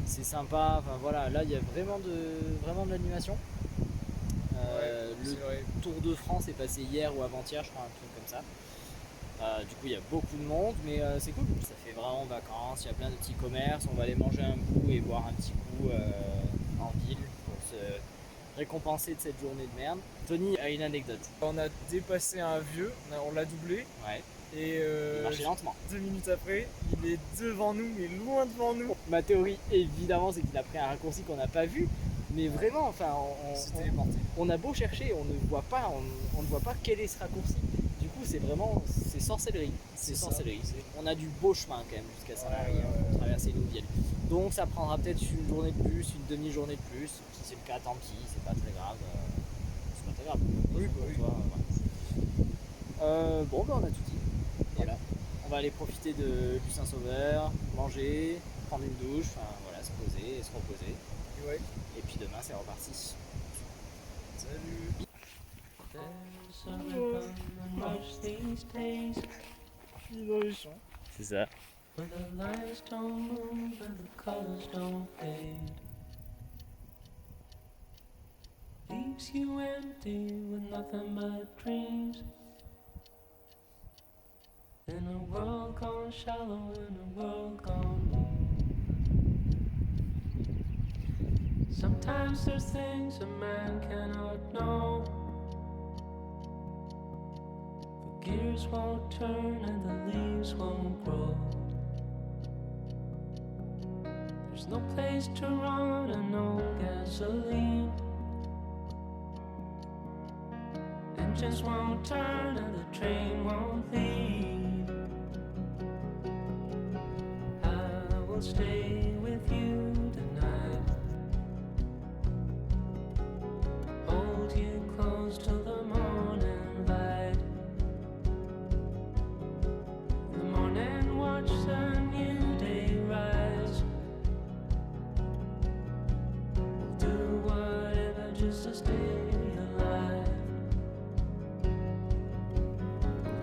c'est sympa, enfin voilà, là il y a vraiment de l'animation. Le C'est vrai. Tour de France est passé hier ou avant-hier je crois, un truc comme ça. Du coup il y a beaucoup de monde mais c'est cool, ça fait vraiment vacances, il y a plein de petits commerces, on va aller manger un bout et boire un petit coup en ville pour se récompensé de cette journée de merde. Tony a une anecdote. On a dépassé un vieux, on l'a doublé. Ouais. Et Il marchait lentement. 2 minutes après, il est devant nous, mais loin devant nous. Ma théorie, évidemment, c'est qu'il a pris un raccourci qu'on n'a pas vu. Mais vraiment, enfin, Il s'est téléporté. on a beau chercher, on ne voit pas, on ne voit pas quel est ce raccourci. Du coup, c'est sorcellerie. C'est ça. sorcellerie. On a du beau chemin quand même jusqu'à Saint-Marie Ouais. pour traverser Louvière. Donc ça prendra peut-être une journée de plus, une demi-journée de plus. Si c'est le cas, tant pis, c'est pas très grave. C'est pas très grave. Oui, bah oui. Bon, ben on a tout dit. Voilà. On va aller profiter de Lucien Sauveur, manger, prendre une douche, enfin voilà, se poser et se reposer. Ouais. Et puis demain, c'est reparti. Salut. Il est dans les champs. C'est ça. Where the lights don't move and the colors don't fade, leaves you empty with nothing but dreams. In a world gone shallow, in a world gone deep. Sometimes there's things a man cannot know. The gears won't turn and the leaves won't grow. There's no place to run and no gasoline. Engines won't turn and the train won't leave. I will stay with you tonight, hold you close till the morning light. In the morning watch the new day rise. Do whatever just to stay alive.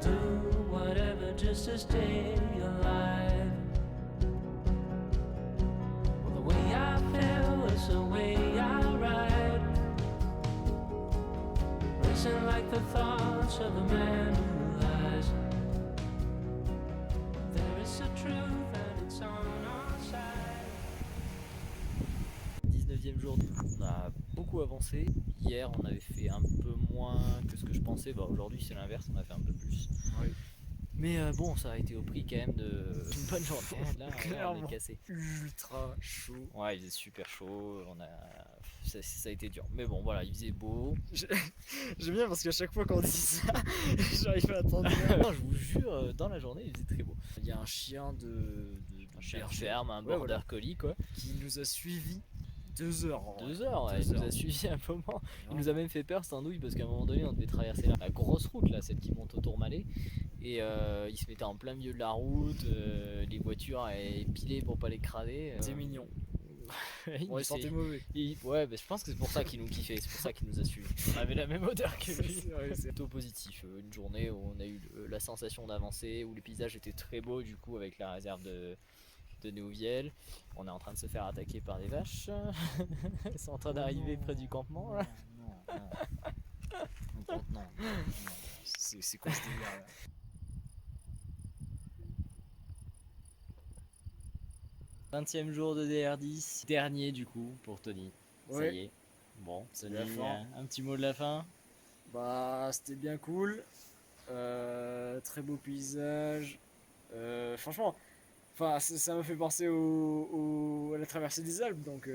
Do whatever just to stay alive. Well, the way I feel is the way I ride, racing like the thoughts of a man who lies. There is a truth and it's on our side. 19e jour, on a beaucoup avancé. Hier, on avait fait un peu moins que ce que je pensais. Bah, aujourd'hui, c'est l'inverse, on a fait un peu plus. Oui. Mais bon, ça a été au prix quand même d'une bonne journée. Là, on est Clairement. cassé. Ultra chaud. Ouais, il faisait super chaud. ça a été dur. Mais bon, voilà, il faisait beau. J'aime bien parce qu'à chaque fois qu'on dit ça, j'arrive pas à attendre. Non, je vous jure, dans la journée, il faisait très beau. Il y a un chien de chien berger ferme, un Ouais, border voilà. collie, quoi. qui nous a suivis 2 heures. en vrai. 2 heures, ouais, 2 il nous heures. a suivi un moment. Il nous a même fait peur, cette andouille, parce qu'à un moment donné, on devait traverser la grosse route, là, celle qui monte au Tourmalet. Et il se mettait en plein milieu de la route, les voitures pilées pour pas l'écraser. C'est mignon. Il Bon, il s'est- sentait mauvais. Ouais, bah, je pense que c'est pour ça qu'il nous kiffait, c'est pour ça qu'il nous a suivis. On avait la même odeur que lui. C'est vrai, c'est- Plutôt positif, une journée où on a eu la sensation d'avancer, où les paysages étaient très beaux du coup avec la réserve de Néouvielle. On est en train de se faire attaquer par des vaches. Elles sont en train d'arriver près du campement là. Non. C'est quoi ce délire là 20e jour de DR10, dernier du coup pour Tony. Ça Ouais. y est. Bon, C'est Tony, la fin. un petit mot de la fin. Bah, c'était bien cool. Très beau paysage. Franchement, ça m'a fait penser à la traversée des Alpes. Donc,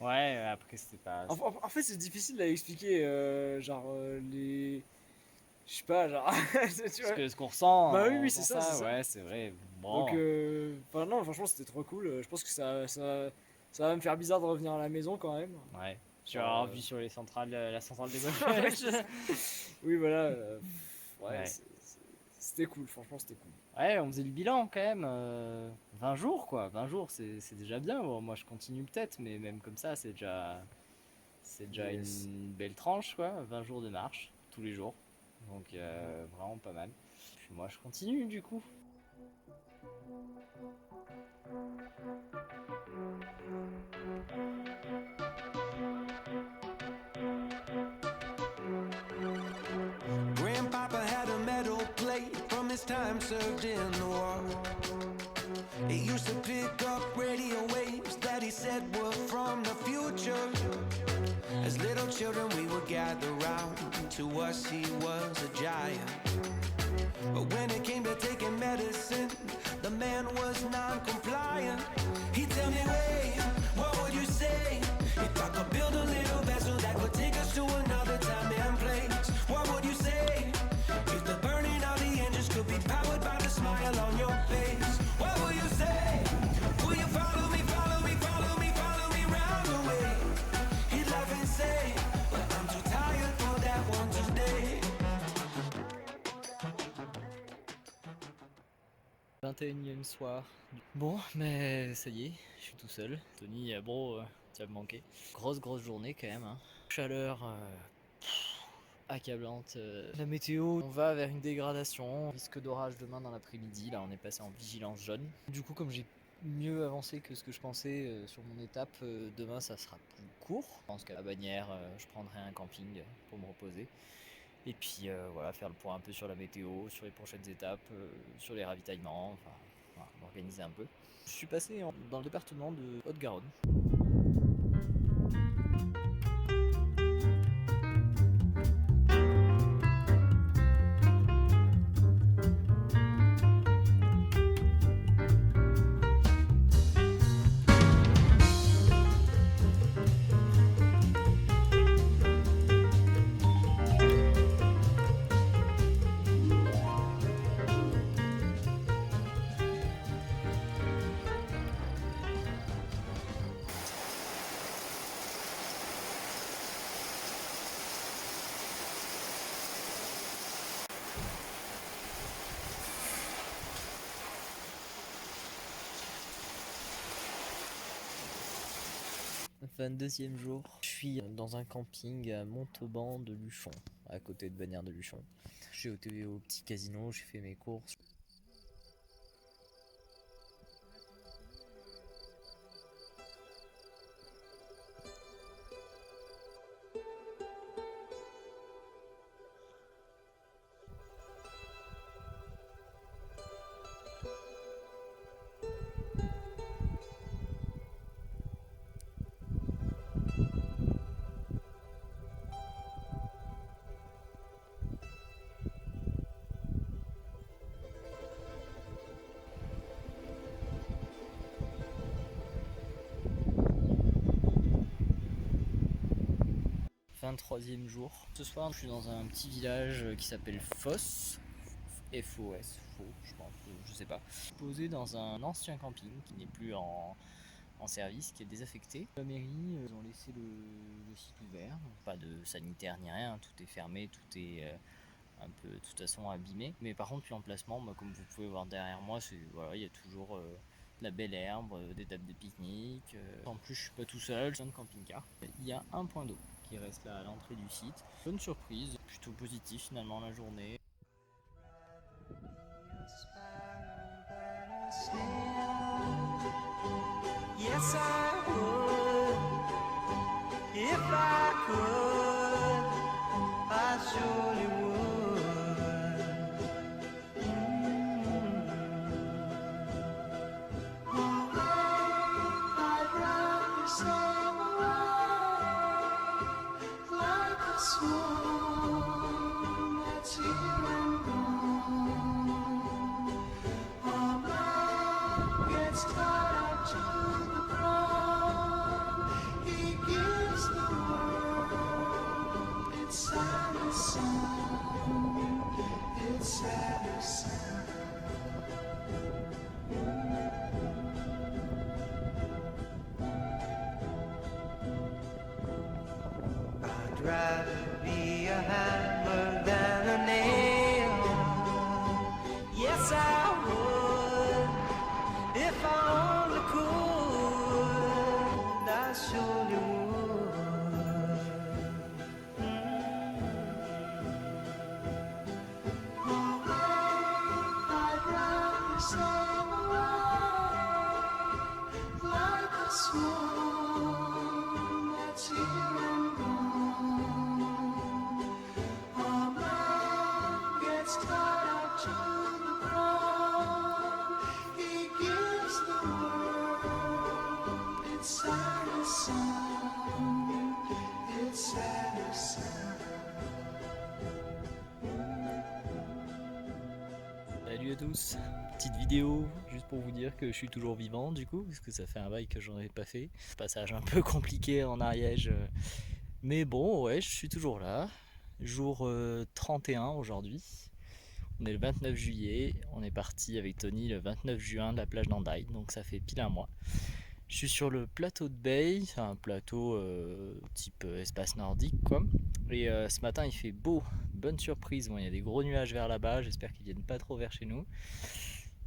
Ouais, après c'était pas. en fait, c'est difficile à expliquer. Les. Je sais pas, genre. Tu vois. Ce qu'on ressent. Bah oui, en oui, c'est faisant ça, c'est ça. Ouais, c'est vrai. Bon. Donc, non, franchement, c'était trop cool. Je pense que ça va me faire bizarre de revenir à la maison quand même. Ouais. Tu Genre, as vu sur la centrale des Ouais, Golfes. c'est ça. Oui, voilà. Ouais, Ouais. c'était cool, franchement, c'était cool. Ouais, on faisait le bilan quand même. 20 jours quoi. 20 jours, c'est déjà bien. Bon, moi je continue peut-être, mais même comme ça, c'est déjà Yes. une belle tranche quoi. 20 jours de marche, tous les jours. Donc vraiment pas mal. Puis moi je continue du coup. Grandpapa had a metal plate from his time served in the war. It used to pick up radio waves that he said were from the future. As little children we would gather round. To us he was a giant. But when it came to taking medicine, the man was non-compliant. He'd tell me, wait, what would you say if I could build a little vessel that would take us to another time and place? What would you say if the burning of the engines could be powered by the smile on your face? What will you say? Will you follow me, follow me, follow me, follow me round the way? He'd laugh and say, but I'm too tired for that one today. 21e soir. Bon, mais ça y est, je suis tout seul. Tony, bon, tu vas me manquer. Grosse journée quand même. Hein. Chaleur accablante. La météo, on va vers une dégradation. Risque d'orage demain dans l'après-midi. Là, on est passé en vigilance jaune. Du coup, comme j'ai mieux avancé que ce que je pensais sur mon étape, demain ça sera plus court. Je pense qu'à la Bagnères, je prendrai un camping pour me reposer. Et puis voilà, faire le point un peu sur la météo, sur les prochaines étapes, sur les ravitaillements, enfin voilà, m'organiser un peu. Je suis passé dans le département de Haute-Garonne. Enfin, deuxième jour, je suis dans un camping à Montauban de Luchon, à côté de Bagnères de Luchon. J'ai été au petit casino, j'ai fait mes courses. 23e jour. Ce soir, je suis dans un petit village qui s'appelle Foss. F-O-S, Faux, je pense, je sais pas. Posé dans un ancien camping qui n'est plus en service, qui est désaffecté. La mairie, ils ont laissé le site ouvert, pas de sanitaire ni rien, tout est fermé, tout est un peu de toute façon abîmé. Mais par contre, puis l'emplacement, comme vous pouvez voir derrière moi, voilà, il y a toujours de la belle herbe, des tables de pique-nique. En plus, je suis pas tout seul, c'est un camping-car. Il y a un point d'eau qui reste là à l'entrée du site. Bonne surprise, plutôt positif finalement la journée. Yes, I would. If I could, I surely would. I'd rather sail away like a swan that's here and gone. A man gets tied up to the ground. He gives the world its saddest sound. Its saddest sound. I'd rather be a hammer than a nail. Yes, I would. If I only could, I surely would. I'd rather sail away like a swan that's here and gone. A man gets tied up to the ground. He gives the world its saddest sound. Its saddest sound. Salut à tous, petite vidéo juste pour vous dire que je suis toujours vivant du coup, parce que ça fait un bail que j'en ai pas fait. Passage un peu compliqué en Ariège, mais bon ouais, je suis toujours là. Jour 31 aujourd'hui, on est le 29 juillet, on est parti avec Tony le 29 juin de la plage d'Andaille, donc ça fait pile un mois. Je suis sur le plateau de Bay, c'est un plateau type espace nordique quoi. Et ce matin il fait beau, bonne surprise, bon, il y a des gros nuages vers là-bas, j'espère qu'ils viennent pas trop vers chez nous.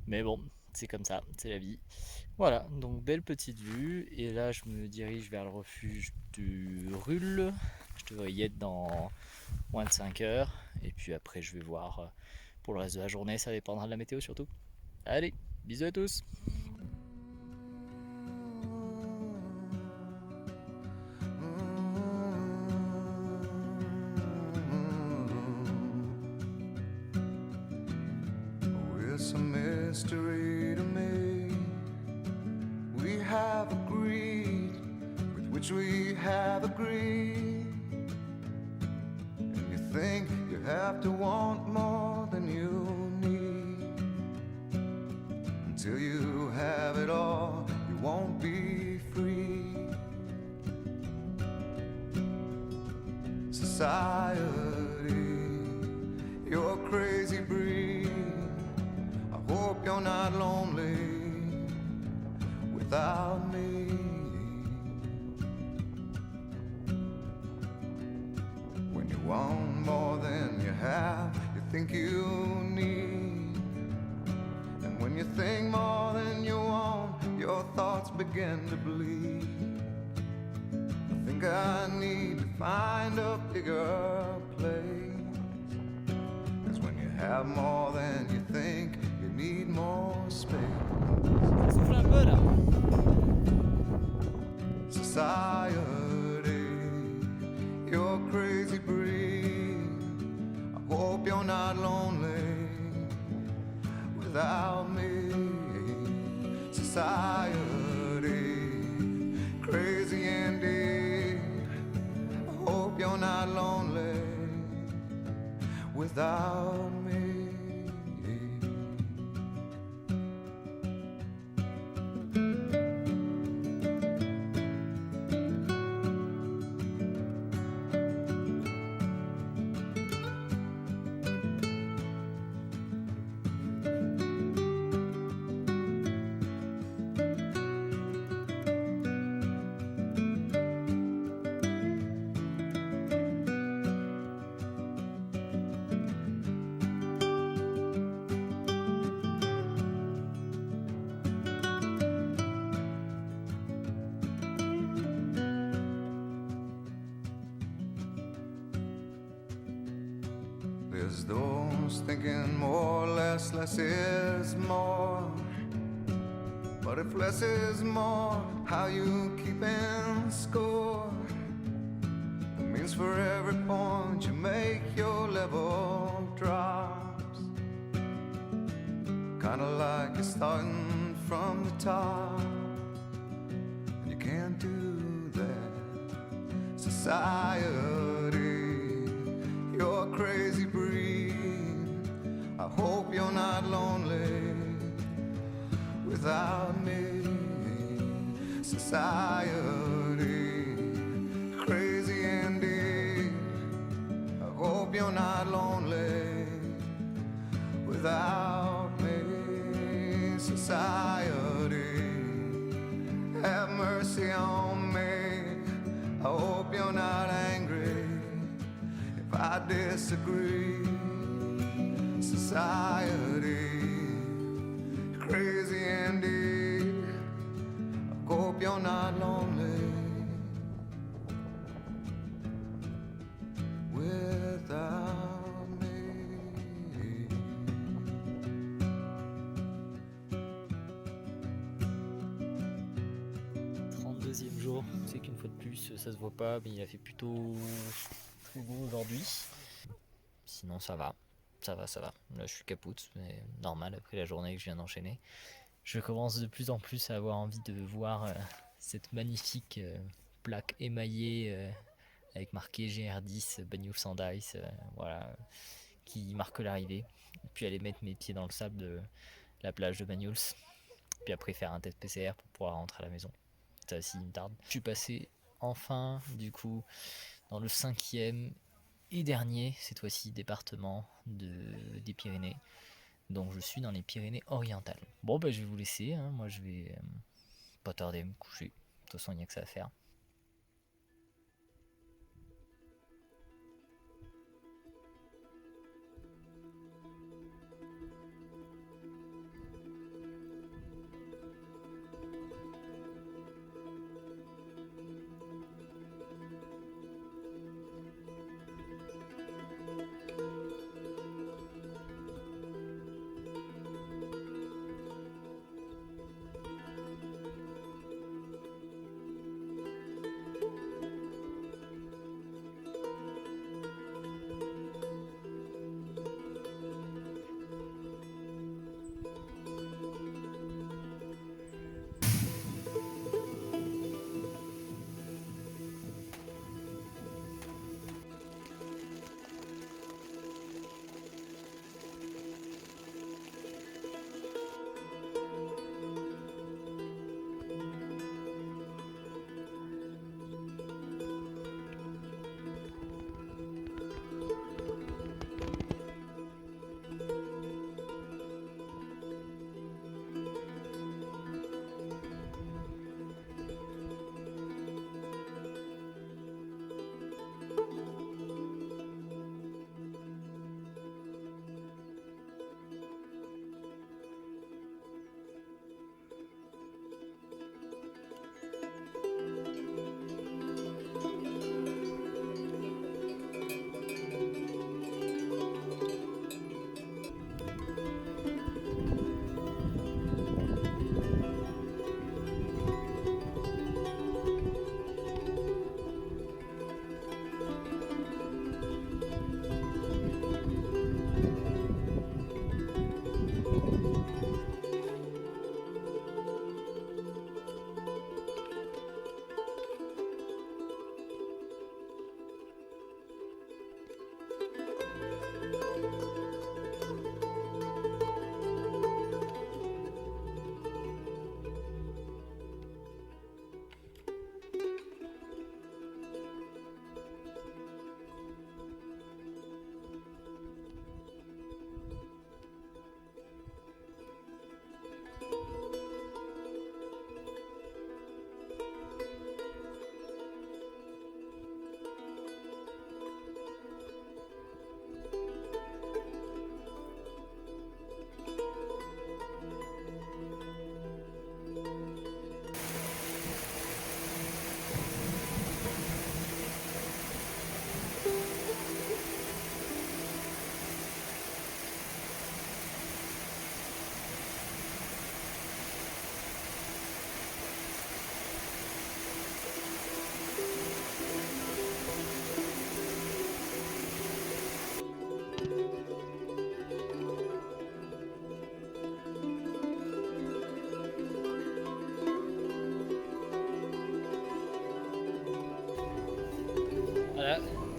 Mais bon, c'est comme ça, c'est la vie. Voilà, donc belle petite vue, et là je me dirige vers le refuge du Rulle. Je devrais y être dans moins de 5 heures, et puis après je vais voir pour le reste de la journée, ça dépendra de la météo surtout. Allez, bisous à tous. It's a mystery to me. We have agreed with which we have agreed. And you think you have to want more than you need. Until you have it all, you won't be free. Society, you're crazy breed. I hope you're not lonely without me. When you want more than you have, you think you need. And when you think more than you want, your thoughts begin to bleed. I think I need to find a bigger place. 'Cause when you have more than you think, you need more space. Souffle un peu là. Society, you're crazy breed. I hope you're not lonely without me. Society, crazy indeed. I hope you're not lonely without me. There's those thinking more, less is more. But if less is more, how you keeping score? It means for every point you make, your level drops. Kinda like you're starting from the top, and you can't do that. Society, you're a crazy breed. I hope you're not lonely without me. Society, crazy indeed. I hope you're not lonely without me. Society, have mercy on me. I hope you're not angry if I disagree. Society, crazy indeed. I hope you're not lonely without me. 32e jour, c'est qu'une fois de plus, ça se voit pas, mais il a fait plutôt très beau aujourd'hui. Sinon ça va. Ça va. Là je suis capoute, mais normal après la journée que je viens d'enchaîner. Je commence de plus en plus à avoir envie de voir cette magnifique plaque émaillée avec marqué GR10 Banyuls and Ice, voilà, qui marque l'arrivée. Puis aller mettre mes pieds dans le sable de la plage de Banyuls. Puis après faire un test PCR pour pouvoir rentrer à la maison. Ça aussi il me tarde. Je suis passé enfin du coup dans le 5e et dernier, cette fois-ci, département des Pyrénées. Donc je suis dans les Pyrénées orientales. Bon bah je vais vous laisser, hein. Moi je vais pas tarder à me coucher. De toute façon il n'y a que ça à faire.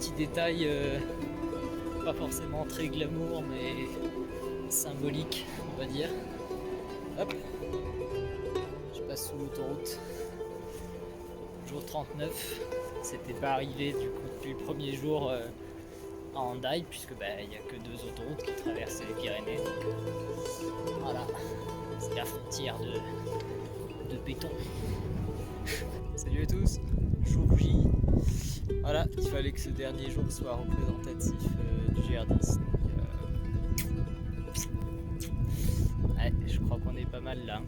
petit détail, pas forcément très glamour, mais symbolique, on va dire. Hop, je passe sous l'autoroute. Jour 39, c'était pas arrivé du coup depuis le premier jour à Hendaye, puisque il n'y a que 2 autoroutes qui traversent les Pyrénées. Donc, voilà, c'est la frontière de béton. Salut à tous, jour J. Voilà, il fallait que ce dernier jour soit représentatif du GR10. Donc, ouais, je crois qu'on est pas mal là.